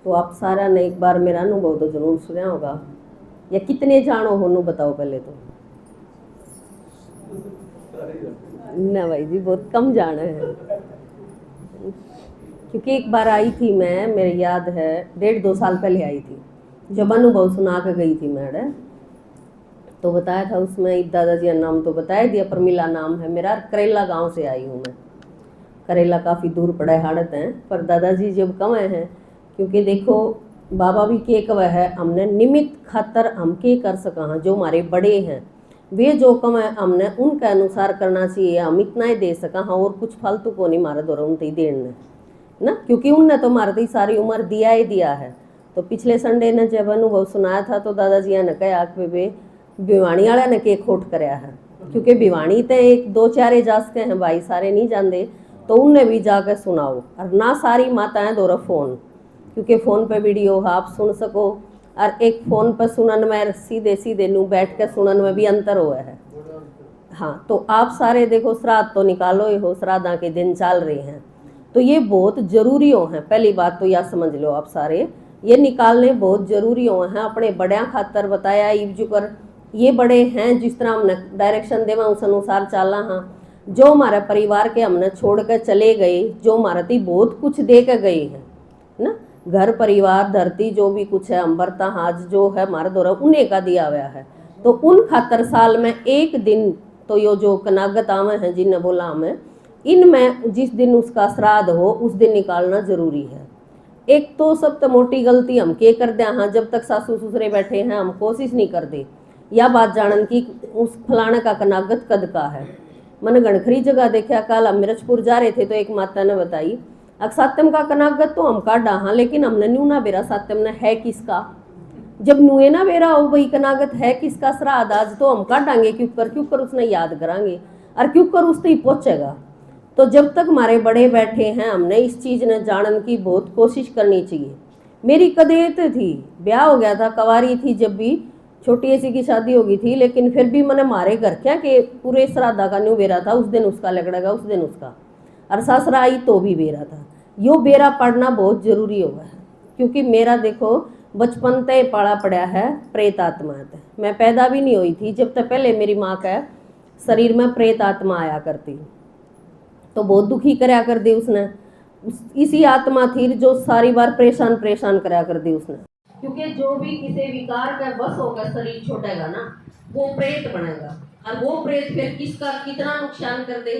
तो आप सारा ने एक बार मेरा अनुभव तो जरूर सुना होगा, या कितने जानो हो बताओ पहले तो। ना भाई जी, बहुत कम जाना है, क्योंकि एक बार आई थी मैं, मेरे याद है 1.5-2 साल पहले आई थी, जब अनुभव सुना के गई थी मैं, तो बताया था उसमें दादाजी का नाम तो बताया दिया, प्रमिला नाम है मेरा, करेला गांव से आई हूँ मैं। करेला काफ़ी दूर पड़ा है, हाड़त हैं, पर दादाजी जब कम हैं, क्योंकि देखो बाबा भी के कव है, हमने निमित्त खातर हम के कर सका, जो हमारे बड़े हैं वे जो कम है हमने उनके अनुसार करना चाहिए, हम इतना ही दे सका, हाँ और कुछ फालतू को नहीं मारे दौरा उनते ही देने ना, क्योंकि उनने तो मारते सारी उम्र दिया ही दिया है। तो पिछले संडे ने जब अनुभव सुनाया था तो दादाजी ने कहा कि वे भिवाणी वाले ने के खोट कराया है, क्योंकि भिवाणी तो 1-2-4 जास के हैं भाई, सारे नहीं जानते, तो उनने भी जाकर सुनाओ, और ना सारी माताएं दो फ़ोन, क्योंकि फ़ोन पे वीडियो आप सुन सको, और एक फ़ोन पर सुनन में सीधे सीधे नू बैठ कर सुनन में भी अंतर हुआ है। हाँ, तो आप सारे देखो श्राद्ध तो निकालो ही हो, श्राद्धा के दिन चल रहे हैं, तो ये बहुत ज़रूरी हो हैं। पहली बात तो यह समझ लो आप सारे, ये निकालने बहुत ज़रूरी हो हैं, अपने बड़िया खातर बताया ईब जुकर, ये बड़े हैं जिस तरह हमने डायरेक्शन देवा उस अनुसार चलना। हाँ, जो हमारे परिवार के हमने छोड़ कर चले गए, जो हमारे ती बहुत कुछ दे कर गए हैं ना, घर परिवार धरती जो भी कुछ है, अम्बरता हाज जो है हमारे द्वारा उन्हें का दिया हुआ है, तो उन खातर साल में एक दिन तो यो जो कनागत आवे हैं जिन्हें बोला हमें, इनमें जिस दिन उसका श्राद्ध हो उस दिन निकालना जरूरी है। एक तो सबसे मोटी गलती हम के कर दे, हाँ जब तक सासू ससुरे बैठे हैं हम कोशिश नहीं कर दे या बात जानन की उस फलाने का कनागत कद का है। मैंने गणखरी जगह देखा, कल हम मिर्चपुर जा रहे थे तो एक माता ने बताई अक्सात्यम का कनागत तो हम काटा, हाँ लेकिन हमने न्यूना बेरा सात्यम ने है किसका, जब नुए ना बेरा हो भाई कनागत है किसका श्राद्ध आज तो हम काटांगे क्यों कर उसने याद करांगे, और क्यों कर उससे ही पहुंचेगा। तो जब तक हमारे बड़े बैठे हैं हमने इस चीज़ ने जानन की बहुत कोशिश करनी चाहिए। मेरी कदेत थी, ब्याह हो गया था, कवारी थी, जब भी छोटी ऐसी की शादी हो गई थी, लेकिन फिर भी मैंने मारे घर क्या कि पूरे श्राद्धा का न्यू बेरा था, उस दिन उसका लगड़ेगा उस दिन उसका, और सासरा आई तो भी बेरा था। यो बेरा पढ़ना बहुत जरूरी होगा है, क्योंकि मेरा देखो बचपन तय पड़ा पड़ा है प्रेत आत्मा है, मैं पैदा भी नहीं हुई थी जब तक पहले मेरी माँ का शरीर में प्रेत आत्मा आया करती, तो बहुत दुखी कराया कर दी उसने, इसी आत्मा थी जो सारी बार परेशान कराया कर दी उसने, क्योंकि जो भी किसी विकार का बस होकर शरीर छोड़ेगा ना वो प्रेत बनेगा, और वो प्रेत फिर किसका कितना नुकसान कर दे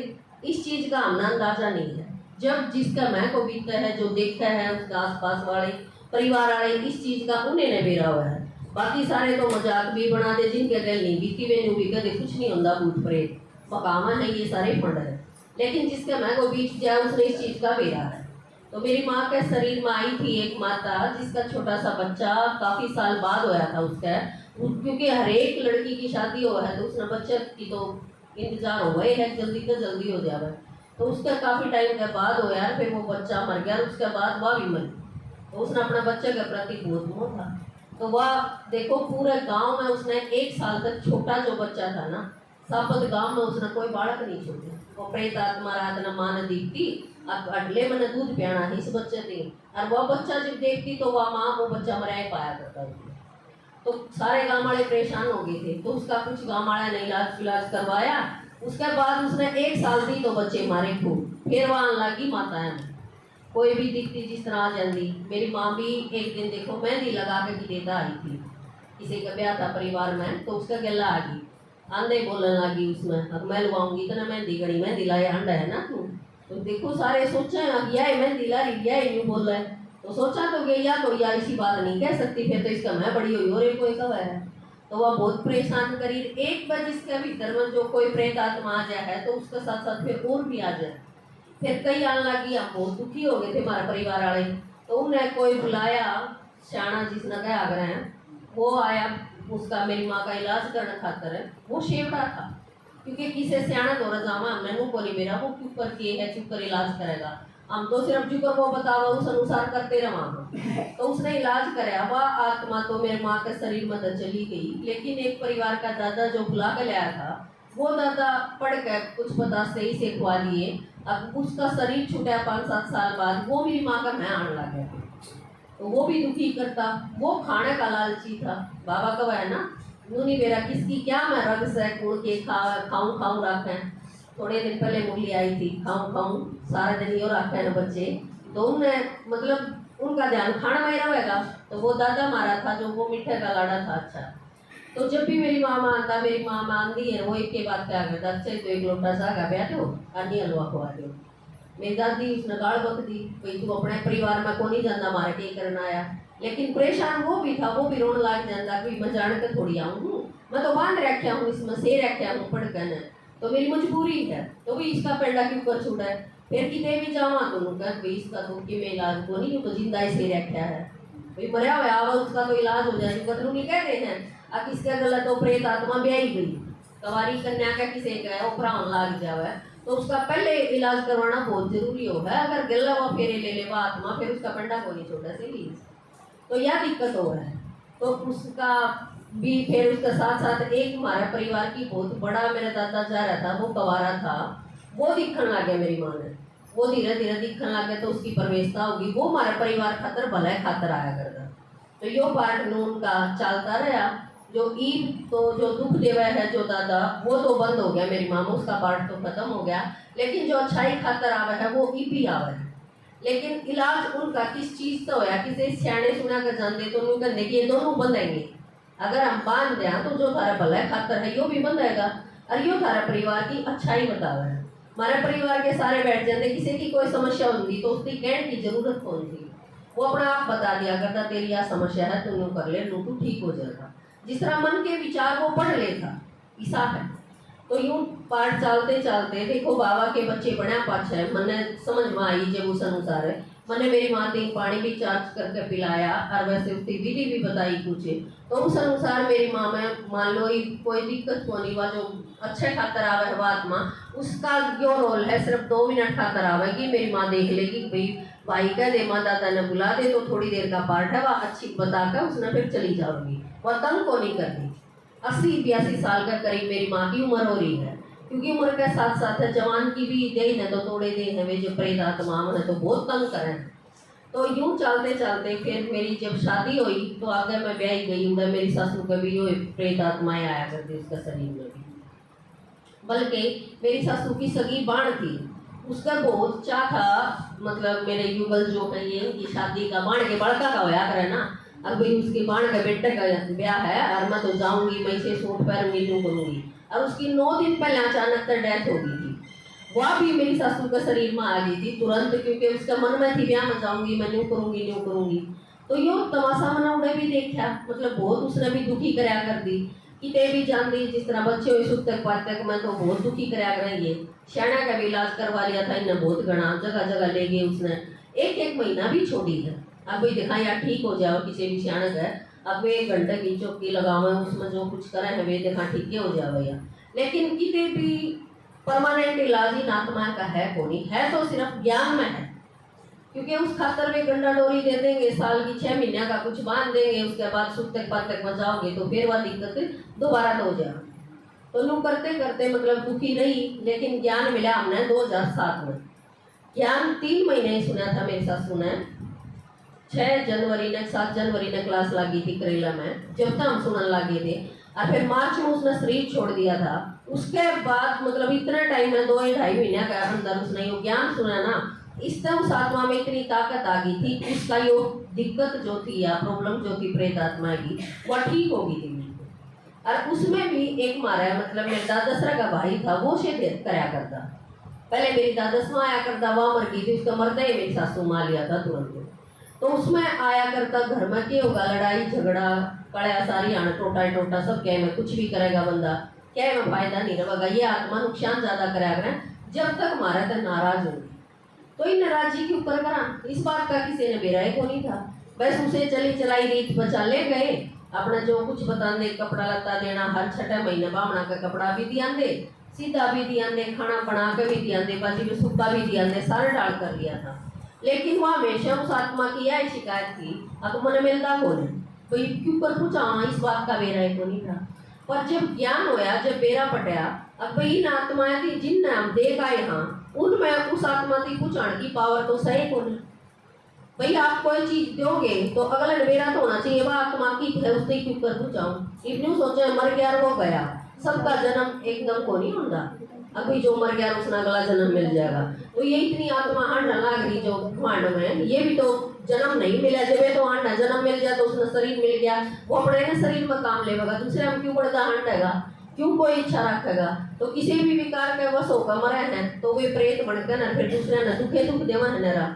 इस चीज का हमने अंदाजा नहीं है। जब जिसका मैं को बीतता है, जो देखता है उसका आसपास वाले परिवार वाले इस चीज का उन्हें ने बेरा हुआ है, बाकी सारे तो मजाक भी बना दे, जिनके गल नहीं बीती वे भी कदे कुछ नहीं होता, भूत प्रेत पकावा है ये सारे फंड है, लेकिन जिसका मैं को बीत जाए उसने इस चीज का बेरा है। तो मेरी माँ के शरीर में आई थी एक माता जिसका छोटा सा बच्चा काफी साल बाद होया था उसका, क्योंकि हर एक लड़की की शादी हुआ है तो उसने बच्चे की तो इंतजार हो गए है, जल्दी तो जल्दी हो जाए, तो उसका काफी टाइम के बाद हो यार, फिर वो बच्चा मर गया, उसके बाद वह भी मरी, तो उसने अपने बच्चे के प्रति बहुत मोह था, तो वह देखो पूरे गांव में उसने 1 साल तक छोटा जो बच्चा था ना, सापत गांव में उसने कोई बालक नहीं छोड़ा, वो प्रेत आत्मा रात न मान दीखती अगले मैंने दूध पियाना इस बच्चे थी, और वह बच्चा जब देखती तो वह माँ वो बच्चा मराया पाया करता था, तो सारे गांव वाले परेशान हो गए थे, तो उसका कुछ गांव वाले ने इलाज करवाया, उसके बाद उसने 1 साल दी तो बच्चे मारे खूब, फिर वहाँ लगी माताएं कोई भी दिखती जिस तरह आ जाती। मेरी माँ भी एक दिन देखो मेहंदी लगा के देता आई थी, किसी का ब्याह था परिवार में, तो उसका गला आ गई, आंधे बोलने लगी उसमें, अब मैं लुआऊंगी इतना मेहंदी गड़ी मेहंदी लाए अंडा है ना तू, तो देखो सारे सोचे यह मेहंदी ला रही है यूँ बोल रहा है, तो सोचा तो गया तो या इसी बात नहीं कह सकती, फिर तो इसका मैं बड़ी हुई और कोई कब है, तो वह बहुत परेशान करी। एक बार जिसके भीतर में जो कोई प्रेत आत्मा आ जाए है तो उसके साथ साथ फिर और भी आ जाए, फिर कई आने लगी, हम बहुत दुखी हो गए थे हमारे परिवार वाले, तो उन्हें कोई बुलाया सियाना जिसने गया आग्रह वो आया, उसका मेरी माँ का इलाज करने खातर है, वो शेवड़ा था, क्योंकि किसे सियाना दौरा जावा हमने मुँह को नहीं मेरा, वो चुप कर किए है चुप कर इलाज करेगा, हम तो सिर्फ जुकर वो बतावा उस अनुसार करते रहा, तो उसने इलाज कराया, वह आत्मा तो मेरे माँ के शरीर में तो चली गई, लेकिन एक परिवार का दादा जो बुला के लाया था वो दादा पढ़ कर कुछ पता सही से खुआ लिए, अब उसका शरीर छूटा 5-7 साल बाद, वो मेरी माँ का मैं आने लग गया, तो वो भी दुखी करता, वो खाने का लालची था। बाबा का है ना, नूनी बेरा किसकी क्या मैं रग से कुड़ के खाऊं खाऊं रखें। थोड़े दिन पहले मूली आई थी, खाऊं खाऊं सारा दिन यो रखे ना बच्चे, तो उन्हें मतलब उनका ध्यान खाना में ही रहेगा। तो वो दादा मारा था जो वो मीठे का लाड़ा था। अच्छा, तो जब भी मेरी माँ आता, मेरी माँ मानती है, वो एक के बाद क्या करता, अच्छा तो एक लोटा सा का बैठो आनी हलवा खुआ दो। मेरी दादी उसने गाल बक दी, भाई तू अपने परिवार में को नहीं जाना, मारे के करना आया। लेकिन परेशान वो भी था, वो भी रोने लग जाता कि मैं जान के थोड़ी आऊँ हूँ, मैं तो बांध रखा हूँ इसमें, से रखा हूँ पढ़कर, तो मेरी मजबूरी है, तो भी इसका पेंडा क्यों कर छूटा है। फिर कितने भी जावा तो भाई इसका तो कि मैं इलाज को नहीं, तो जिंदा ही से रखा है, भाई मरिया हुआ आवा उसका तो इलाज हो जाए। कतरू नहीं कहते हैं अब किसका गलत हो, प्रेत आत्मा ब्याई गई, कवारी कन्या का किसी का है उपरान लाग जावे, तो उसका पहले इलाज करवाना बहुत जरूरी हो है। अगर गला वो फेरे ले ले आत्मा, फिर उसका पंडा को नहीं छोटा से लीज, तो यह दिक्कत हो रहा है। तो उसका भी फिर उसके साथ साथ एक हमारे परिवार की बहुत बड़ा मेरा दादा जा रहा था, वो कवारा था, वो दिखने लग गया मेरी माँ ने, वो धीरे धीरे दिखने लग गया, तो उसकी परवेशता होगी, वो हमारे परिवार खातर भले खातर आया करता। तो यो पार्ट नून का चलता रहा। जो ईद तो जो दुख देवा है जो दादा, वो तो बंद हो गया मेरी माँ में, उसका पार्ट तो खत्म हो गया। लेकिन जो अच्छाई खातर आवे है वो ईपी आवे है। लेकिन इलाज उनका किस चीज से होया, किसी सियाने सुना कर जानते तो उन्होंने कहते कि ये दोनों बंधेंगे, अगर हम बांध दें तो जो थारा भला खातर है यो भी बंधेगा, और यो थारा परिवार की अच्छाई बतावा है। हमारे परिवार के सारे बैठ जाते, किसी की कोई समस्या होती तो उसकी कहने की जरूरत कौन थी, वो अपना आप बता दिया करता तेरी यह समस्या है, तू यूँ कर ले, लू तू ठीक हो जाएगा। जिस तरह मन के विचार वो पढ़ लेता, ऐसा है। तो यूं पाठ चलते चलते देखो बाबा के बच्चे बड़ा पाछ है, मैंने समझ में आई जब उस अनुसार है, मैंने मेरी माँ ने पानी भी चार्ज करके पिलाया, और वैसे उसकी विधि भी बताई कुछ, तो उस अनुसार मेरी माँ में मान लो कोई दिक्कत को नहीं हुआ। जो अच्छे खातर आवे है आत्मा, उसका जो रोल है सिर्फ 2 मिनट खातर आवेगी, मेरी माँ देख लेगी भाई भाई कह दे माँ दादा ने बुला दे, तो थोड़ी देर का पार्ट है वह अच्छी बताकर उसने फिर चली जाऊंगी, वह तंग को नहीं करती। 80-82 साल का करीब मेरी माँ की उम्र हो रही है, क्योंकि उम्र के साथ साथ है जवान की भी देन है, तो थोड़े दिन है वे जो प्रेत आत्मा है तो बहुत तंग करें। तो यूं चलते चलते फिर मेरी जब शादी हुई तो आगे मैं ब्याह गई हूँ, मेरी सासू का भी प्रेत आत्माएं आया करती उसका शरीर में भी। बल्कि मेरी सासू की सगी बाण थी, उसका बहुत चाह था, मतलब मेरे युगल जो है ये उनकी शादी का बाण के बड़का का होया करे ना, अब भाई उसके बाण के बेटे का ब्याह है, और मैं तो जाऊंगी, मैं इसे सूट पहनूंगी यूँ करूंगी। और उसकी 9 दिन पहले अचानक से डेथ हो गई थी, वह भी मेरी सासू का शरीर में आ गई थी तुरंत, क्योंकि उसका मन में थी ब्याह में जाऊंगी, मैं यूँ करूंगी यूँ करूंगी। तो यो तमाशा मैंने उन्हें भी देखा, मतलब बहुत उसने भी दुखी कराया कर दी, किते भी जान दी, जिस तरह बच्चे हुए सुख तक पात तक मैं तो बहुत दुखी कराया करेंगे। श्याणा का भी इलाज करवा लिया था इन्हें, बहुत घना जगह जगह ले गए उसने, 1-1 महीना भी छोड़ी है। अब भाई देखा यार ठीक हो जाओ किसी भी श्याणा है, अब वे 1 घंटे की चौकी लगावे उसमें जो कुछ करे है वे देखा ठीक हो जाओ भैया। लेकिन किते भी परमानेंट इलाज इन आत्मा का है को नहीं है, तो सिर्फ ज्ञान में है, क्योंकि उस खातर वे गंडा डोरी दे देंगे, साल की 6 महीने का कुछ बांध देंगे, उसके बाद सुख तक पात तक बचाओगे तो फिर वह दिक्कत दोबारा तो हो जाए। तो यूँ करते करते मतलब दुखी रही, लेकिन ज्ञान मिला हमने 2007 में। ज्ञान 3 महीने ही सुना था मेरी सासू ने, 6 जनवरी ने 7 जनवरी ने क्लास लगी थी करेला में, जब तक हम सुनने लगे थे, और फिर मार्च में उसने शरीर छोड़ दिया था। उसके बाद मतलब इतने टाइम में 2-2.5 महीने के अंदर उसने यो ज्ञान सुना ना, इस तरह उस आत्मा में इतनी ताकत आ गई थी, उसका यो दिक्कत जो थी या प्रॉब्लम जो थी प्रेत आत्मा की, वह ठीक हो गई थी। और उसमें भी एक मारा मतलब मेरे दादसरा का भाई था, वो से कराया करता, पहले मेरी दादस में आया करता, वह मर गई थी, उसका मरते ही मेरी सासू माँ लिया था तुरंत। तो उसमें आया करता, घर में क्या होगा लड़ाई झगड़ा कड़ा सारी आना टोटा टोटा सब, क्या में कुछ भी करेगा बंदा, क्या में फायदा नहीं रहेगा, ये आत्मा नुकसान ज्यादा कराया करें जब तक हमारा तक नाराज होगी। तो इन नाराजगी के ऊपर करा इस बात का किसी ने बेरा को नहीं था, बस उसे चली चलाई रीत बचा ले गए, अपना जो कुछ बताने कपड़ा लत्ता देना, हर 6 महीने बामना का कपड़ा भी दिया दे, सीधा भी दिया दे, खाना बना के भी दिया दे, बाजी में सूखा भी दिया दे, सारे डाल कर लिया था। लेकिन वह हमेशा उस आत्मा की यह शिकायत थी, अब मैंने मिलता कौन है भाई, क्यों कर पूछा, इस बात का बेरा को नहीं था। पर जब ज्ञान होया, जब बेरा पटया, अब भाई इन आत्माएं थी जिन हम देख आए, हाँ उनमें उस आत्मा की पूछण की पावर तो सही को नहीं। भाई आप कोई चीज दोगे तो अगला मेरा तो होना चाहिए, वह आत्मा की है उससे क्यों कर पूछाऊं। इतनी सोचे मर गया वो गया, सबका जन्म एकदम को नहीं होता। अभी जो मर गया उसने अगला जन्म मिल जाएगा। तो ये इतनी आत्मा हांडा लाग रही जो ब्रह्मांड में, ये भी तो जन्म नहीं मिला। जब ये तो हांडा जन्म मिल गया तो उसने शरीर मिल गया, वो अपने ना शरीर में काम लेगा, दूसरे हम क्यों बढ़ता हांडेगा, क्यों कोई इच्छा रखेगा। तो किसी भी विकार के वश होकर मरे हैं तो वे प्रेत बनकर ना फिर दूसरे न दुखे दुख देवा है नरा।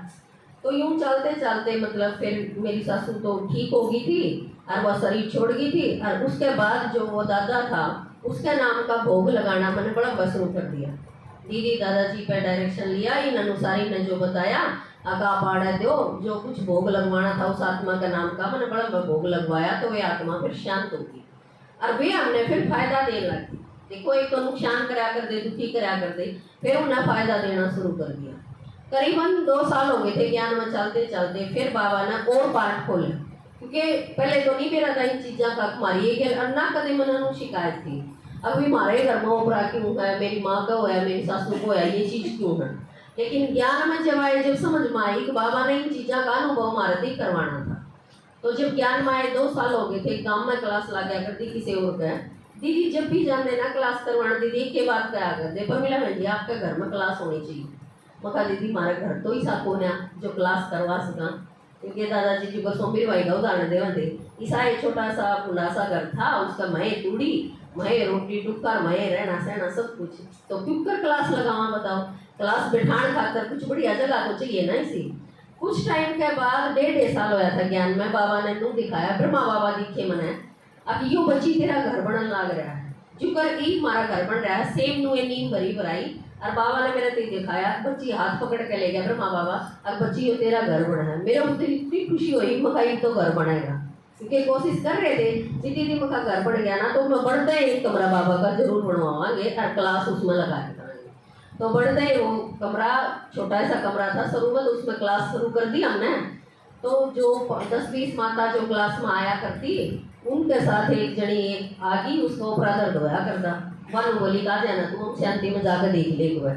तो यूं चलते चलते मतलब फिर मेरी सासू तो ठीक हो गई थी और वह शरीर छोड़ गई थी। और उसके बाद जो वो दादा था उसके नाम का भोग लगाना मैंने बड़ा शुरू कर दिया। दीदी दादाजी पे डायरेक्शन लिया, इन अनुसारी ने जो बताया आगा पाड़ा दो, जो कुछ भोग लगवाना था उस आत्मा का नाम का मैंने बड़ा भोग लगवाया। तो वे आत्मा फिर शांत होगी और वे हमने फिर फायदा देने लगी। देखो एक तो नुकसान करा कर दे, दुखी करा कर दे, फिर उन्हें फायदा देना शुरू कर दिया। करीबन 2 साल हो गए थे ज्ञान में चलते चलते। फिर बाबा ने और पार्ट खोले, क्योंकि पहले तो नहीं मेरा था इन चीज़ों का हमारी ना कदे मन शिकायत थी। अभी हमारे घर में उपरा क्यों है, मेरी माँ का होया, मेरी सासू को है, ये चीज़ क्यों है। लेकिन ज्ञान में जब आए, जब समझ में आई कि बाबा ने इन चीज़ों का अनुभव हमारे से करवाना था। तो जब ज्ञान में आए 2 साल हो गए थे, गाँव में क्लास ला गया करती किसी और का। दीदी जब भी जाने ना क्लास करवाना, दीदी एक के बाद क्या करते पर मिला भैया जी आपके घर में क्लास होनी चाहिए। मका दीदी हमारे घर तो ही साको ने जो क्लास करवा सका, क्योंकि दादाजी की बसों भी भाई का उदाहरण देवा दे। ईसा एक छोटा सा खुला सा घर था, उसका महे तूड़ी, महे रोटी टुक्कर, महे रहना सहना सब कुछ। तो क्यों कर क्लास लगावा बताओ, क्लास बिठान खाकर कुछ बढ़िया जगह तो चाहिए ना इसी। कुछ टाइम के बाद 1.5 साल होया था ज्ञान में, बाबा ने नू दिखाया, ब्रह्मा बाबा दिखे मने अब यो बच्ची तेरा घर बनन लाग रहा है, जो कर ई हमारा घर बन रहा है। सेम नु नींद भरी भराई और बाबा ने मेरे तीर दिखाया, बच्ची हाथ पकड़ के ले गया ब्रह्मा बाबा, अब बच्ची यो तेरा घर बना है। मेरे उस दिन इतनी खुशी हुई, मकाई तो घर बनाएगा, क्योंकि कोशिश कर रहे थे जितनी दिन मका घर बन गया ना तो मैं बढ़ते एक कमरा बाबा का जरूर बनवाएंगे और क्लास उसमें लगा के कराएंगे। तो बढ़ते ही वो कमरा छोटा सा कमरा था शुरू में, तो उसमें क्लास शुरू कर दी हमने। तो जो 10-20 माता जो क्लास में आया करती, उनके साथ एक जनी एक आगी उसको अपराध धोया करता, वन बोली कहा जाना तुम शांति में जाकर देख ले एक बार।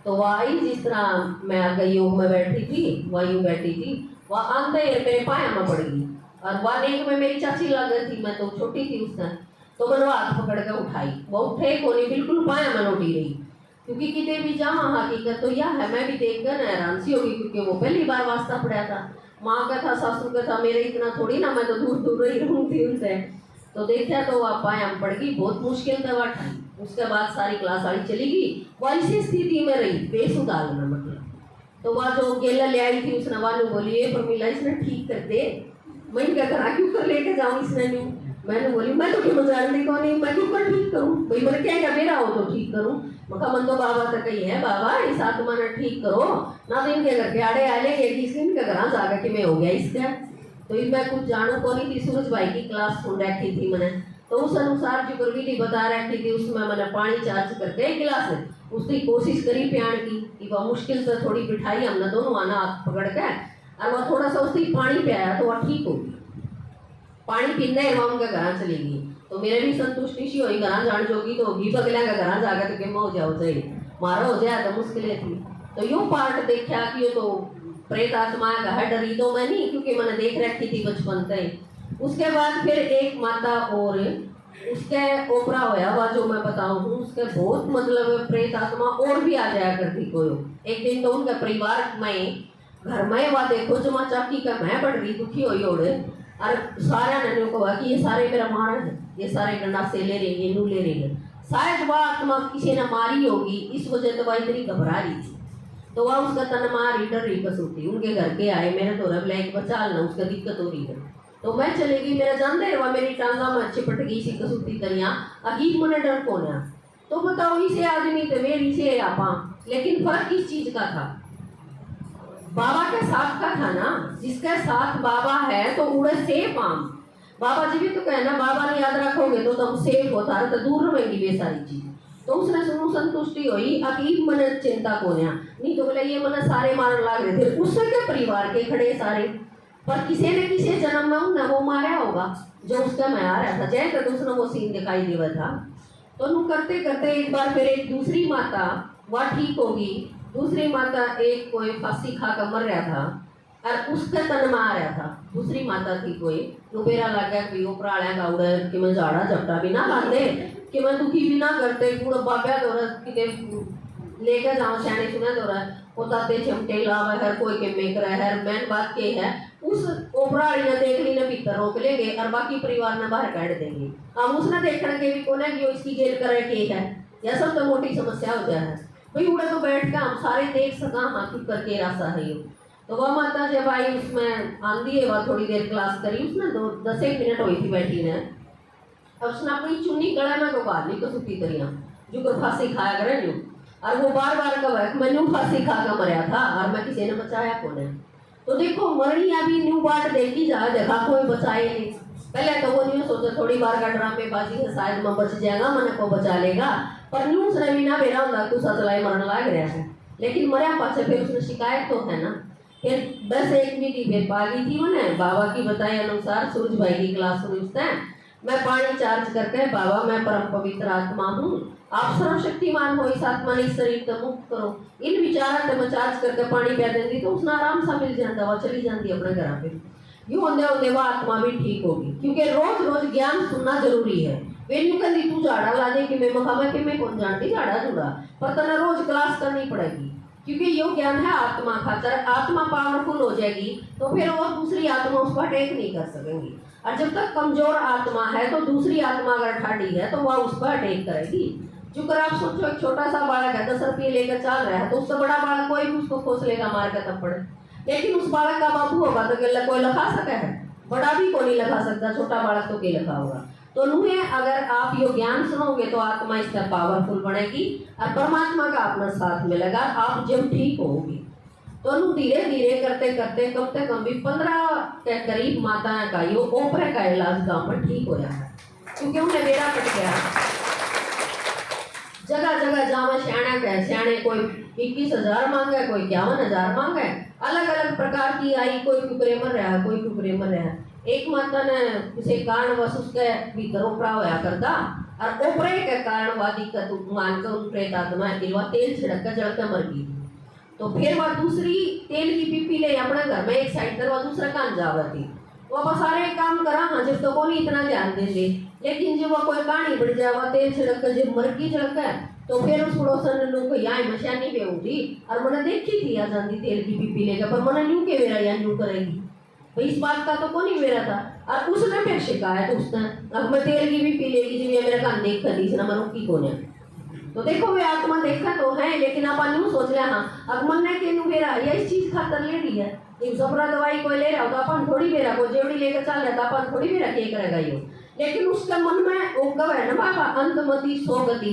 तो वह आई, जिस तरह मैं आगे योग में बैठी थी वह यूँ बैठी थी, वह आंते ही मेरे पाया में पड़ गई। और वह एक में मेरी चाची लग गई थी, मैं तो छोटी थी उस टाइम। तो मैंने वो हाथ पकड़ के उठाई, वो उठे को नहीं, बिल्कुल पाया में लौटी रही। क्योंकि कितने भी जामा हकीकत तो यह है, मैं भी देख कर हैरान सी होगी, क्योंकि वो पहली बार वास्ता पड़ा था। माँ का था, सासू का था, मेरे इतना थोड़ी ना, मैं तो दूर दूर रही रहूँगी उनसे। तो देखा तो वह पाया में पड़ गई, बहुत मुश्किल दवा उठाई। उसके बाद सारी क्लास वाली चली गई, वह इसी स्थिति में रही बेसुधार में मतलब। तो वह जो केला ले आई थी उसने वालू बोली ये प्रमिला इसने ठीक कर दे, मैं क्या करा क्यों कर लेके जाऊँ इसने न्यू। मैंने बोली मैं तो क्यों जानती को नहीं, मैं क्यों कर ठीक करूँ भाई, मैंने क्या मेरा हो तो ठीक करूँ। मका मन तो बाबा तक कही है, बाबा इस आत्मा ने ठीक करो ना, तो इनके घर के आड़े आले इनके घर जाकर कि मैं हो गया इसका। तो मैं कुछ जानू को नहीं थी, सूरज भाई की क्लास सुन रखी थी मैंने। तो उस अनुसार जो गुरविधि बता रखी थी उसमें मैंने पानी चार्ज करके एक गिलास में उसकी कोशिश करी प्याण की कि वह मुश्किल से थोड़ी बिठाई हमने दोनों आना हाथ पकड़ के, और वह थोड़ा सा उसकी पानी पियाया तो वह ठीक हो गई। पानी पीने ही वह उनके घर चली गई। तो मेरे भी संतुष्टि सी हुई, घर जान जोगी तो भी बगलिया का घर जाकर तो गेम हो जाओ चाहिए, मारा हो जाए तो मुश्किलें थी। तो यूँ पार्ट देखा कि ये तो प्रेत आत्मा का है, डरी तो मैं नहीं क्योंकि मैंने देख रखी थी बचपन से। उसके बाद फिर एक माता और उसके ओपरा होया हुआ जो मैं बताऊँ हूँ, उसके बहुत मतलब प्रेत आत्मा और भी आ जाया करती कोई। एक दिन तो उनके परिवार में घर में वह देखो जमा चाकी का मैं बढ़ रही दुखी हुई ओढ़े, और सारा ने को कहा कि ये सारे मेरा मारा है, ये सारे गंडासे ले रही है, नू ले रही है, शायद वह आत्मा किसी ने मारी होगी, इस वजह से वह इतनी घबरा रही थी। तो वह उसका तन मारी डर रही कसुती, उनके घर के आए मेरे तो रब लाइक बचा लेना, उसका दिक्कत हो रही है। तो मैं चली गई, मेरा जानते रहा मेरी टांगा में चिपट गई सी कसुती तरिया, अकीब मैंने डर कौन है। तो बताओ इसे आदमी तो मेरी से आपा, लेकिन फर्क किस चीज का था, बाबा के साथ का था ना, जिसके साथ बाबा है तो उड़े सेफ आम। बाबा जी भी तो कहना बाबा ने याद रखोगे तो तुम सेफ होता है, तो दूर रहेंगी वे सारी चीज। तो उसने सुनो संतुष्टि हुई, अकीब मन चिंता को नहीं तो बोले ये मन सारे मारन लाग रहे थे, उसके परिवार के खड़े सारे, पर किसी न किसी जन्म में उन्हें वो मारा होगा जो उसका मैं आ रहा था, जैसे तो उसने वो सीन दिखाई देवा था। तो नु करते करते एक बार फिर एक दूसरी माता वह ठीक होगी, दूसरी माता एक कोई फांसी खा कर मर रहा था और उसके तन में आ रहा था। दूसरी माता थी कोई नुबेरा लग गया कि उपराड़ा का उड़े कि मैं झाड़ा झपटा भी ना लाते कि मैं दुखी भी ना करते पूरा बाब्या दौरा कि लेकर जाओ सियाने सुना दौरा होताते चमटे लावा हर कोई के मेक रहा है मैन बात के है उस उपराड़ी ने देख ली ने भीतर रोक लेंगे और बाकी परिवार ने बाहर काट देंगे। हम उसने देखने के भी कोने कि इसकी जेल करे के है यह सब तो मोटी समस्या हो जाए है भाई उड़े तो बैठ के हम सारे देख सका हाँ क्यों करके रास्ता है ये। तो वह माता जब आई उसमें आंधी है वह थोड़ी देर क्लास करी उसने 10 मिनट हुई थी बैठी ने। अब उसने अपनी चुन्नी गले में घुमा ली कसूती तरिया जो कर फांसी खाया करे जो और वो बार बार कहा मैंने फांसी खा कर मरया था और मैं किसी ने बचाया कौन है। तो देखो मरनी अभी न्यू बाट देखी जा देखा कोई बचाए नहीं। पहले तो वो नहीं सोचा थोड़ी बार का ड्रामेबाजी है शायद मैं बच जाएगा मैंने को बचा लेगा पर न्यूज ने भी ना बेरा होता तू सतलाई मरने लग रहा है लेकिन मरया पाछे फिर उसने शिकायत तो है ना। फिर 10-1 मिनट फिर पागी थी मैंने बाबा की बताए अनुसार सूरज भाई की क्लास सुनते हैं मैं पानी चार्ज करके बाबा मैं परम पवित्र आत्मा हूँ आप सर्वशक्तिमान हो इस आत्मा ने इस शरीर को मुक्त करो इन विचारों से मैं चार्ज करके पानी पिया देती तो उसने आराम सा मिल जाता वह चली जाती अपने घर पे यूं होंदे होंदे वह आत्मा भी ठीक होगी क्योंकि रोज रोज ज्ञान सुनना जरूरी है। वे यूं कहती तू झाड़ा ला दे कि मैं मखामा कि मैं कौन जानती झाड़ा जुड़ा पर तना रोज क्लास करनी पड़ेगी क्योंकि यो ज्ञान है आत्मा खातर आत्मा पावरफुल हो जाएगी तो फिर और दूसरी आत्मा उसको अटैक नहीं कर सकेंगी और जब तक कमजोर आत्मा है तो दूसरी आत्मा अगर ठाड़ी है तो वह उस पर अटैक करेगी। जो कर आप सोचो एक छोटा सा बालक है 10 रुपये लेकर चल रहा है तो उससे बड़ा बालक कोई भी उसको खोस लेगा मार कर थप्पड़ लेकिन उस बालक का बाबू होगा तो गला कोई लखा सका है बड़ा भी कोई नहीं लखा सकता छोटा बालक तो के लखा होगा। तो नूहे अगर आप यो ज्ञान सुनोगे तो आत्मा इसका पावरफुल बनेगी और परमात्मा का अपना साथ मिलेगा आप जब ठीक होगी। तो नू धीरे धीरे करते करते कम से कम भी 15 के करीब माताएं का यो ओपरे का इलाज गाँव में ठीक हो जाता क्योंकि उन्हें बेड़ा कट गया। जगह जगह जावा सियाने का सियाने कोई 21,000 मांगे कोई 51,000 मांगे अलग अलग प्रकार की आई कोई कुकरे मर रहा है कोई कुकरे मर रहा है। एक माता ने किसी कारणवश उसके भीतर ओपरा होया करता और ओपरे के कारण वह दिक्कत मानकर उन प्रेत आत्मा के वह तेल छिड़क कर जलकर मर गई। तो फिर वह दूसरी तेल की पीपी ले अपने घर में एक साइड पर वह दूसरा कान जावा थी वह सारे काम करा हाँ जब तो कोई इतना ध्यान देते लेकिन जब वह कोई कहानी बढ़ जाए वह तेल छिड़क कर जब मरगी छिड़क है तो फिर उस पड़ोसन ने लोग यहाँ मशानी पे उठी और मैंने देखी थी आ जाती तेल की पीपी लेकर पर मैंने न्यू के मेरा यहाँ न्यू करेगी भाई इस बात का तो कौन ही मेरा था और उसने फिर शिकायत उसने अब मैं तेल की भी पी लेगी जब ये मेरा कान देख कर दी मैं रुकी कौन है। तो देखो वे आत्मा देखा तो है लेकिन अपन न्यू सोच रहे हाँ अब मन ने के न्यू मेरा या इस चीज खातर ले रही है एक जबरा दवाई कोई ले रहा हो तो अपन थोड़ी मेरा को जेवड़ी लेकर चल रहा था अपन थोड़ी मेरा क्या करेगा यो लेकिन उसके मन में वो कब है ना बाबा अंतमति सोगति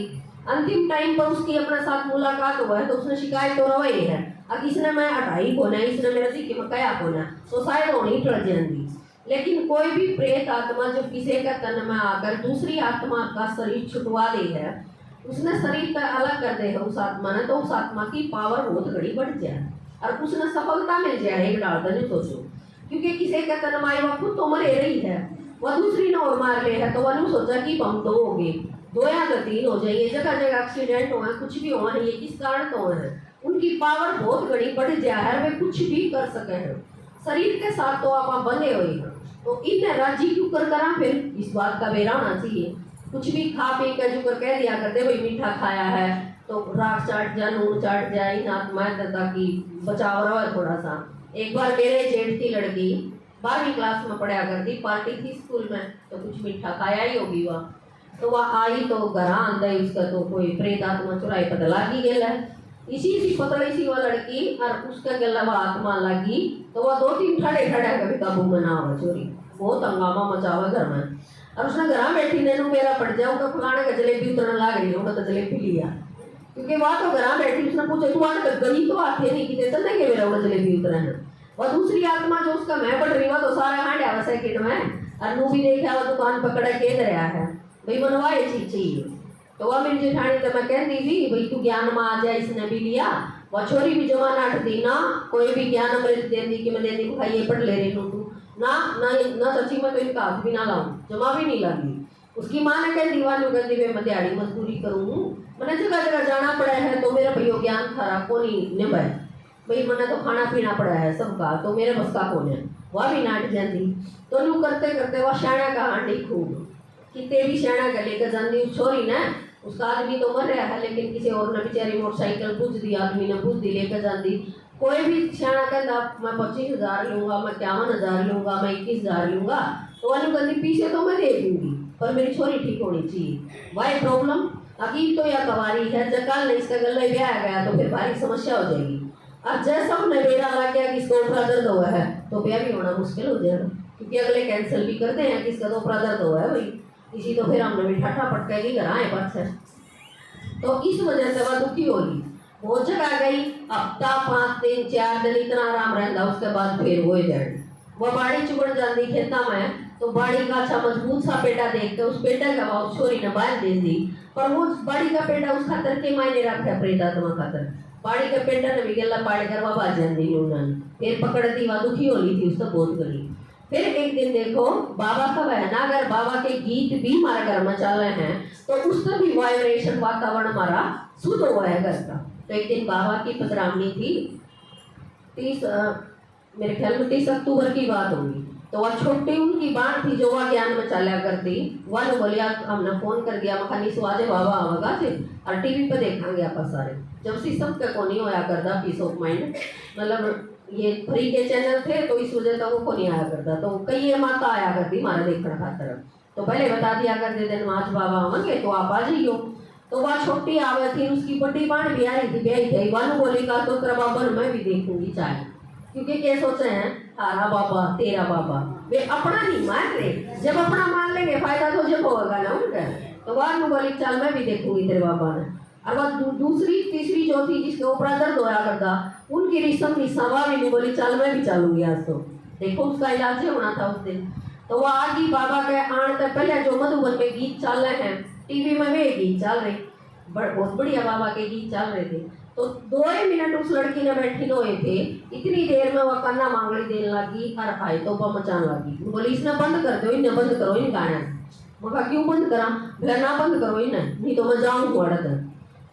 अंतिम टाइम पर उसकी अपने साथ मुलाकात हुआ है तो उसने शिकायत तो रवाई है अब इसने मैं हटाई को ना इसने मेरा सी कि मैं कया को ना तो शायद होनी टल जाती। लेकिन कोई भी प्रेत आत्मा जो किसी का तन में आकर दूसरी आत्मा का शरीर छुटवा दे है उसने शरीर का अलग कर दे है उस आत्मा ने तो उस आत्मा की पावर बहुत घड़ी बढ़ जाए और उसने सफलता मिल जाए एक डाल नहीं सोचो क्योंकि किसी का तन में वह खुद तो मरे रही है वह दूसरी ने और मार ले है तो वह सोचा कि हम दो हो गए 2 या 3 हो जाइए जगह जगह एक्सीडेंट हुआ कुछ भी हुआ है ये किस कारण तो है उनकी पावर बहुत बड़ी बढ़ जाए है वे कुछ भी कर सके हैं शरीर के साथ तो आप बंधे हुए हैं तो इन राजी क्यों कर करा फिर इस बात का बेरा होना चाहिए कुछ भी खा पी कर जो कर कह दिया करते भाई मीठा खाया है तो राख चाट जाए नून चाट जाए इन आत्मा ताकि बचाव रहा है थोड़ा सा। एक बार मेरे जेठ की लड़की 12वीं क्लास में पढ़ा करती पार्टी थी स्कूल में तो कुछ मीठा खाया ही होगी वह तो वह आई तो घर अंदर उसका तो कोई प्रेत आत्मा चुराई पता लगी गया है इसी पतली सी वह लड़की और उसका गला वह आत्मा लगी तो वह 2-3 ठड़े कभी काबू में ना हुआ चोरी बहुत हंगामा मचावा घर में और उसने घर बैठी ने मेरा पड़ जाए उनका फलाने का जलेबी उतरने लग रही होगा तो जलेबी लिया क्योंकि वह तो घर बैठी उसने पूछा तू आने गली तो आते नहीं कि चलने के मेरा वो जलेबी उतरा है वह दूसरी आत्मा जो उसका मैं पड़ रही हुआ तो सारा हांडा हुआ सेकंड में और नू भी देखा वो दुकान पकड़ा के रहा है भाई बनवा ये चीज चाहिए तो वह मेरी जेठानी तो मैं कहती थी भाई तू ज्ञान में आ जाए इसने भी लिया वह छोरी भी जमा नाट दी ना कोई भी ज्ञान अमृत दे दी कि मैं दे दी खाइए पढ़ ले रही हूँ तू ना ना ना सच्ची में तो इनका हाथ भी ना लाऊं जमा भी नहीं लगी उसकी माँ ने कह दीवानी कहती मैं दिहाड़ी मजदूरी करूँ मैंने जगह जगह जाना पड़ा है तो मेरा भैया ज्ञान थारा को नहीं निभाए भाई, मैंने तो खाना पीना पड़ा है सबका, तो मेरे बस का कौन है। वह भी नाट जाती तो नू करते करते वह शाणा का हांडी खूब कितने भी शाणा का लेकर जाती उस छोरी ने, उसका आदमी तो मर रहा है लेकिन किसी और ने बेचारी मोटरसाइकिल बुझ दी, आदमी ने बुझ दी लेकर जाती। कोई भी शाणा कहता मैं 25,000 लूंगा, मैं 51,000 लूंगा, मैं 21,000 लूंगा, तो वाली कहती पीछे तो मैं दे दूंगी पर मेरी छोरी ठीक होनी चाहिए। वाई प्रॉब्लम अकीब तो या कवारी है, जकाल नहीं इसका गला ब्याह गया तो फिर भारी समस्या हो जाएगी। अब जैसा हमने बेरा ला गया किसको ऊपरा दर्द हुआ है तो ब्याह भी होना मुश्किल हो जाएगा, क्योंकि अगले कैंसिल भी करते हैं किसका तो ऊपरा दर्द हुआ है भाई, इसी तो फिर हमने भी ठाठा पटकेगी घर आए पास है। तो इस वजह से वह दुखी होगी, वो जगह गई हफ्ता 5 दिन 4 दिन इतना आराम रहता, उसके बाद फिर वो जाए वह बाड़ी चुबड़ जाती खेता में, तो बाड़ी का अच्छा मजबूत सा पेटा देख के उस पेटा का उस छोरी ने बाहर दे दी, पर वो बाड़ी का पेटा उस खातर के मायने रखा प्रेतात्मा खातर, बाड़ी का पेटा ने भी गला पाड़ कर वह बाज जाती उन्होंने फिर पकड़ दी, वह दुखी हो ली थी उसका बहुत गली। फिर एक दिन देखो बाबा का बहना, अगर बाबा के गीत भी हमारे घर में चल रहे हैं तो उससे भी वाइब्रेशन वातावरण हमारा शुद्ध हुआ है घर का। तो एक दिन बाबा की पधरावनी थी, 30 मेरे ख्याल में 30 अक्टूबर की बात होगी, तो वह छोटी उनकी बात थी जो वह ज्ञान में चला करती, वह बोलिया हमने फोन कर दिया मखानी सुहाजे बाबा आवागा से और टीवी पे देखेंगे आप सारे, जब सिस्टम का को नहीं होया करता पीस ऑफ माइंड, मतलब ये फ्री के चैनल थे तो इस वजह से वो को नहीं आया करता, तो कई ये माता आया करती हमारा देखने खातर, तो पहले बता दिया करते दिन आज बाबा आवेंगे तो आप आ जाइयो। तो वह छोटी आवे थी, उसकी बड़ी बाण भी आई थी, ब्याही थी, वन बोलेगा तो तेरा बाबा मैं भी देखूंगी चाहे, क्योंकि क्या सोचे हैं तारा बाबा तेरा बाबा, वे अपना नहीं मान रहे, जब अपना मान लेंगे फायदा तो जब होगा ना उनका, तो वह बोली चल मैं भी देखूंगी तेरे बाबा ने। और वह दूसरी तीसरी चौथी जिसके ऊपर दर्द होया करता उनकी रिश्तम निशावा भी नहीं बोली चल मैं भी चलूंगी आज, तो देखो उसका इलाज ही होना था उस दिन। तो वह आगे बाबा के आने तक पहले जो मधुबन में गीत चल रहे हैं टीवी में वे गीत चल रहे, बहुत बढ़िया बाबा के गीत चल रहे थे, तो 2 मिनट उस लड़की ने बैठी हुए थे, इतनी देर में वह कन्ना मांगड़ी देने लगी और आए तो वह मचान लगी, बोली इसने बंद कर दो, इन्हें बंद करो इन गाना, मैं क्यों बंद करा, बोला ना बंद करो इन्हें नहीं तो मैं जाऊँ अड़त।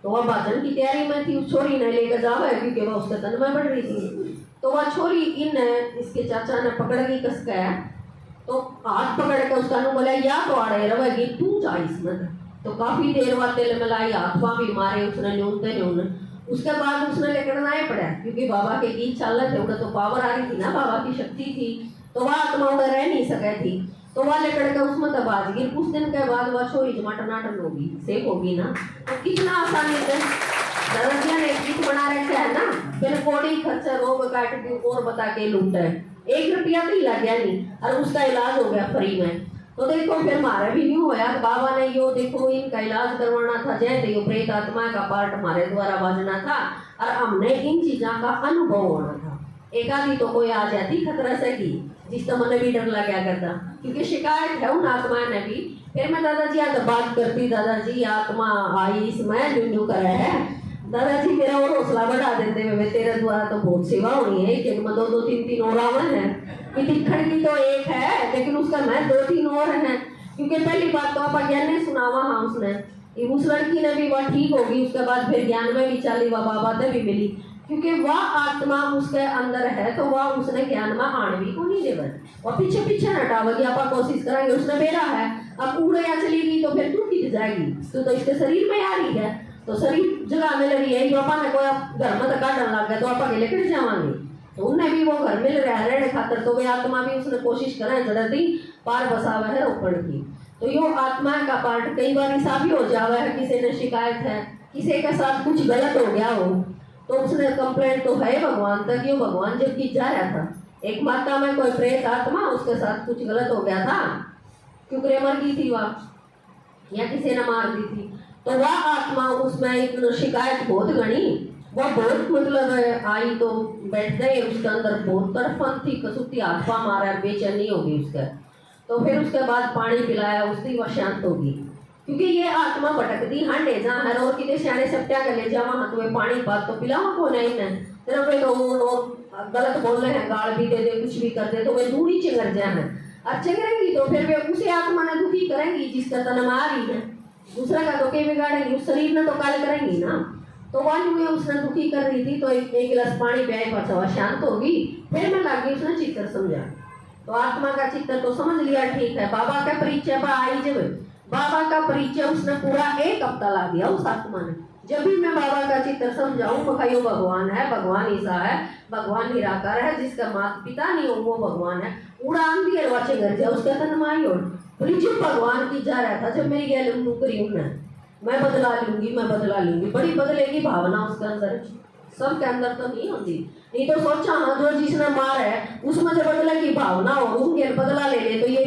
तो वह भाजन की तैयारी में थी, उस छोरी ने लेकर जावा है क्योंकि वह उसके तन में बढ़ रही थी, तो वह छोरी इन इसके चाचा ने पकड़ गई कस गया, तो हाथ पकड़ के उसका नु बोला या तो आ रहे रहेगी तू जा इसमें, तो काफी देर बाद तेल मिलाई हाथवा भी मारे उसने न्यूनते न्यून, उसके बाद उसने लेकर आना पड़ा क्योंकि बाबा के गीत चल रहे थे, उन्हें तो पावर आ रही थी ना, बाबा की शक्ति थी, तो वह आत्मा उधर रह नहीं सके थी, तो वह लेकर के उसमें दबाज गई। कुछ दिन के बाद वह छोरी टमाटन होगी सेक होगी ना, तो कितना आसानी से दरजिया ने गीत बना रखा है ना, फिर कोड़ी खर्चा रोग काट दी और बता के लूट है, 1 रुपया भी लग गया नहीं और उसका इलाज हो गया फ्री में। तो देखो फिर हमारा भी न्यू होया, बाबा ने यो देखो इनका इलाज करवाना था, जैसे यो प्रेत आत्मा का पार्ट हमारे द्वारा बाजना था और हमने इन चीज़ों का अनुभव होना था। एक आदि तो कोई आ जाती खतरा से की जिसका मन भी डर लगा करता, क्योंकि शिकायत है उन आत्मा ने भी। फिर मैं दादाजी आज बात करती, दादाजी आत्मा आई इसमें न्यू करे है, दादाजी मेरा और हौसला बढ़ा देते हुए तेरे द्वारा तो बहुत सेवा होनी है, एक में 2 3 3 और रावण है, तिखड़ की तो एक है लेकिन उसका मैं 2 3 और है, क्योंकि पहली बात तो आप ज्ञान ने सुनावा हाँ उसने उस लड़की ने भी वह ठीक होगी, उसके बाद फिर ज्ञान में भी चली, वह बाबा से भी मिली, क्योंकि वह आत्मा उसके अंदर है तो वह उसने ज्ञान में आणवी को नहीं देवर, वह पीछे पीछे हटावेगी, आप कोशिश करेंगे, उसने बेरा है अब उड़ या चली गई तो फिर तू कित जाएगी, तू तो इसके शरीर में आ रही है, तो शरीर जगह में लगी है, पापा ने कोई घर में धक्का डालने लग गया तो आप लेकर जावांगे, तो उन्हें भी वो घर में रहने खातर तो वे आत्मा भी उसने कोशिश करें जरा दी पार बसावा है रोकण की। तो यो आत्मा का पार्ट कई बार ऐसा भी हो जावा है, किसी ने शिकायत है किसी के साथ कुछ गलत हो गया हो तो उसने कंप्लेंट तो है भगवान तक, यो भगवान जब की जा रहा था, एक माता में कोई प्रेत आत्मा उसके साथ कुछ गलत हो गया था, क्योंकि मर गई थी वह या किसी ने मार दी थी, तो वह आत्मा उसमें एक शिकायत बहुत गणी, वह बहुत मतलब आई तो बैठ गए उसके अंदर, बहुत तरफन थी कसुती हाथपा मारा बेचैनी होगी उसका, तो फिर उसके बाद पानी पिलाया उसकी वह शांत होगी, क्योंकि ये आत्मा भटकती हाँ ले जा है और कितने सियाने सप्त्या कर ले जा वहाँ तुम्हें पानी पात तो पिलावा को नहीं है, तेरा वे तो गलत बोल रहे हैं गाल भी दे दे कुछ भी कर दे तो वे दूर ही चिंगर जा है, अच्छे करेंगी तो फिर वे उसी आत्मा ने दुखी करेंगी जिसका तन मारी है, दूसरा का तो के बिगाड़ेंगी, उस शरीर ने तो काल करेंगी ना। तो वही हुए उसने दुखी कर रही थी, तो एक गिलास पानी पियाई, पछवा शांत होगी। फिर मैं लागी उसने चित्र समझा, तो आत्मा का चित्र तो समझ लिया, ठीक है। बाबा का परिचय पर आई जब बाबा का परिचय उसने पूरा 1 हफ्ता ला दिया उस आत्मा ने। जब भी मैं बाबा का चित्र समझाऊं तो भाई वो भगवान है, भगवान ईसा है, भगवान निराकार है, जिसका माता पिता नहीं हो वो भगवान है। उड़ान दिए वाचे घर जाओ उसका तनमाई हो जो भगवान की जा रहा था। जब मेरी गैल नौकरी उन्हें मैं बदला लूंगी, बड़ी बदलेगी भावना उसके अंदर, सबके अंदर तो नहीं होती। नहीं तो सोचा ना जो जिसने मार है उसमें जब बदले की भावना हो, उनके बदला ले ले, तो ये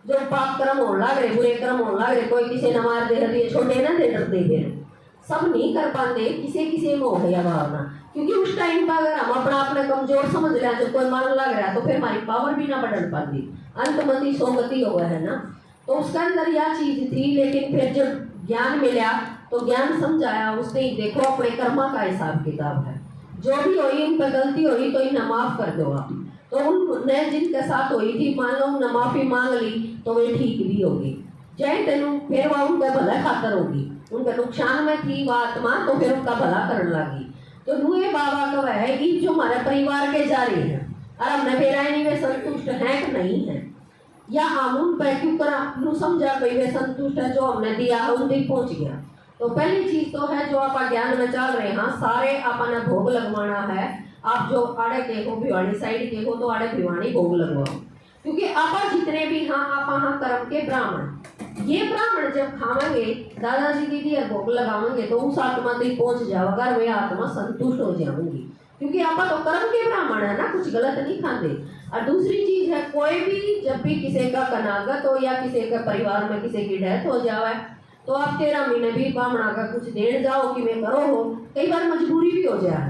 जो पाप कर्म होने लग रहे, बुरे कर्म होने लग रहे, कोई किसी ने मार दे रही है, छोटे ना दे डरते, फिर सब नहीं कर पाते, किसी किसी में हो गया भावना। क्योंकि उस टाइम पर अगर हम अपने कमजोर समझ रहे हैं, जब कोई मारने लग रहा है, तो फिर हमारी पावर भी ना बढ़ पाती, अंतमति सोगति हो गया है ना। तो उसके अंदर यह चीज थी। लेकिन फिर जब ज्ञान मिला तो ज्ञान समझाया उसने, देखो अपने कर्मा का हिसाब किताब है, जो भी हुई उन पर गलती हुई तो इन्हें माफ कर दो आप। तो उनने जिनके साथ हुई थी, मान लो उन्हें माफी मांग ली तो वे ठीक भी होगी, जय तेनू फिर वह उनका भला खातर होगी। उनके नुकसान में थी वह आत्मा, तो फिर उनका भला करने लगी। तो नुए बाबा का वह है कि जो हमारे परिवार के जा रहे हैं और हमने फेरा नहीं वे संतुष्ट हैं कि नहीं है, या हम उन पर क्यों कर समझा भाई वे संतुष्ट है, जो हमने दिया है उन तक पहुंच गया। तो पहली चीज तो है जो आप ज्ञान में चल रहे हैं, सारे अपना भोग लगवाना है। आप जो आड़े के हो भिवानी साइड के हो तो आड़े भिवानी भोग लगवाओ, क्योंकि आप जितने भी हाँ आप हाँ कर्म के ब्राह्मण, ये ब्राह्मण जब खावेंगे दादाजी की दिया भोग लगावेंगे तो उस आत्मा तक पहुंच जाओगा, वे आत्मा संतुष्ट हो जाएंगी। क्योंकि आप तो कर्म के ब्राह्मण है ना, कुछ गलत नहीं खाते। और दूसरी चीज है, कोई भी जब भी किसी का कनागत हो या किसी का परिवार में किसी की डेथ हो जाए तो आप 13 महीने भी ब्राह्मणा का कुछ देने जाओ कि मैं करो हो, कई बार मजबूरी भी हो जाए।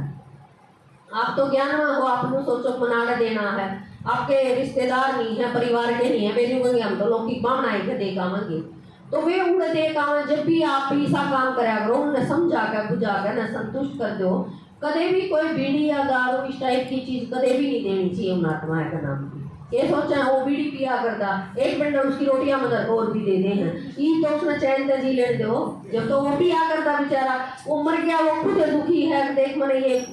आप तो ज्ञान में हो, आपको सोचो मनाड़ा देना है, आपके रिश्तेदार नहीं है, परिवार के नहीं है, मेरे हम तो लोग की बामना है देखावेंगे, तो वे उड़ देखावे। जब भी आप ऐसा काम करा करो, उन्हें समझा कर बुझा कर न संतुष्ट कर दो। कदे भी कोई बीड़ी या दारू इस टाइप की चीज कदे भी नहीं देनी चाहिए उन आत्माएं का नाम की। ये सोचा वो बीड़ी पिया करता, एक बंडल उसकी रोटियां मदर और भी दे दे हैं, ई तो उसने चैन से जी लेने दो। जब तो वो पिया करता बेचारा, वो मर गया, वो खुद दुखी है, देख मैंने ये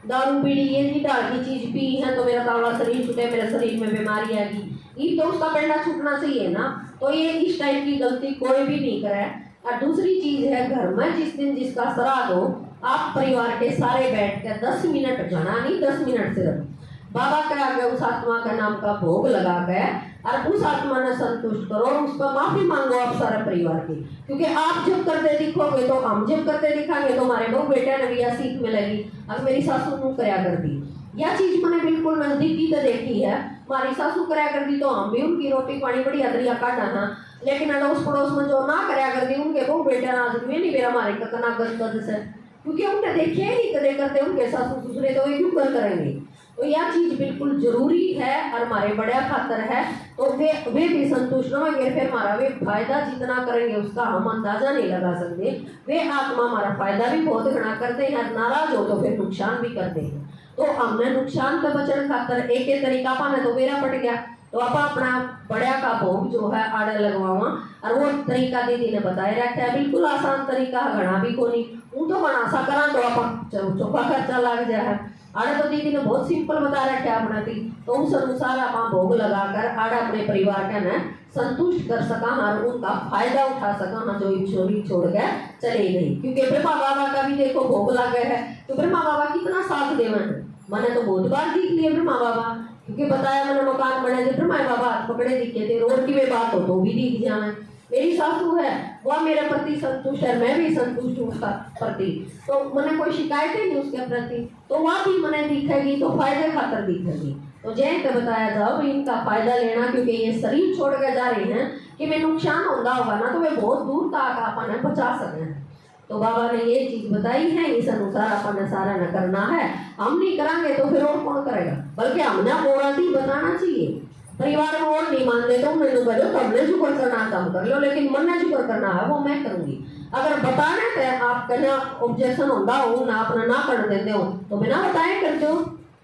दारू बीड़ी ये नहीं डाल की चीज पी है तो मेरा तावड़ा शरीर छूटे, मेरे शरीर में बीमारी आएगी, ये तो उसका पेंडा छूटना चाहिए ना। तो ये इस टाइप की गलती कोई भी नहीं करे। और दूसरी चीज है, घर में जिस दिन जिसका श्राद्ध हो, आप परिवार के सारे बैठ कर 10 मिनट, घना नहीं 10 मिनट सिर्फ बाबा के आगे उस आत्मा का नाम का भोग लगा कर और उस आत्मा ने संतुष्ट करो और उसका माफी मांगो आप सारे परिवार की। क्योंकि आप जब करते दिखोगे तो हम जब करते दिखाएंगे तो हमारे बहू बेटे ने भी यह सीख मिलेगी। अब मेरी सासू ने कराया कर दी, यह चीज मैंने बिल्कुल नजदीकी से देखी है, हमारी सासू कराया कर दी तो हम भी उनकी रोटी पानी बड़ी अदरिया काटा ना। लेकिन अड़ोस पड़ोस में जो ना कराया कर दी उनके बहू बेटे आज भी नहीं मेरा हमारे ककना गद से, क्योंकि उन्हें देखे ही नहीं कदे करते उनके सासू ससुरे, तो वे क्यों कर करेंगे। तो यह चीज बिल्कुल जरूरी है और हमारे बड़ा खातर है, तो वे भी संतुष्ट रहेंगे। फिर हमारा वे फायदा जितना करेंगे उसका हम अंदाजा नहीं लगा सकते। वे आत्मा हमारा फायदा भी बहुत घना करते हैं, नाराज हो तो फिर नुकसान भी करते हैं। तो हमने नुकसान से बचने खातर एक तरीका पाने तो मेरा पट गया, तो आप अपना बड़ा का भोग जो है आड़े लगवावा, और वो तरीका दीदी ने बताए रखा है, बिल्कुल आसान तरीका, घना भी को नहीं उन तो बना सा करा तो आप चौका खर्चा लग जाए। आड़े तो दीदी ने बहुत सिंपल बता रखा है अपना थी, तो उस अनुसार आप भोग लगाकर आड़ा अपने परिवार का न संतुष्ट कर सका और उनका फायदा उठा सका जो छोड़ी छोड़ के चले गई। क्योंकि ब्रह्मा बाबा का भी देखो भोग लगे है, तो ब्रह्मा बाबा कितना साथ देवे हैं। मैंने तो बहुत बार देख लिया ब्रह्मा बाबा, क्योंकि बताया मैंने मकान बने थे ब्रह्मा बाबा हाथ पकड़े दिखे थे, रोड की वे बात हो तो भी दिख जाए। मेरी सासू है वह मेरे प्रति संतुष्ट है, मैं भी संतुष्ट हूँ उसका प्रति, तो मैंने कोई शिकायत ही नहीं उसके प्रति, तो वह भी मैंने दिखेगी तो फायदे खातर दिखेगी। तो जय का बताया जाओ इनका फायदा लेना, क्योंकि ये शरीर छोड़ के जा रहे हैं कि मैं नुकसान होगा होगा ना, तो वे बहुत दूर तक अपन बचा सके हैं। तो बाबा ने ये चीज बताई है, इस अनुसार अपन सारा न करना है। हम नहीं करांगे तो फिर और कौन करेगा, बल्कि हमने औरत ही बताना चाहिए। परिवार में और नहीं मानते तो मैंने करो तो हमने शुक्र करना काम कर लो, लेकिन मन ने शुक्र करना है वो मैं करूंगी। अगर बताने थे आप कहना ऑब्जेक्शन होता हो ना, अपना ना कर देते हो तो बिना बताए कर दो।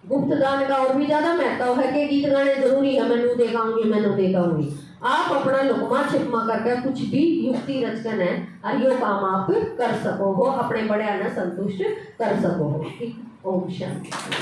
गुप्त दान का और भी ज्यादा महत्व है कि गीत गाने जरूरी है, मैनू देखाऊंगी मैनू देखाऊंगी। आप अपना लुकमा छिपमा करके कुछ भी युक्ति रचकन है और यो काम आप कर सको हो, अपने बड़े आना संतुष्ट कर सको हो। ओम शांति।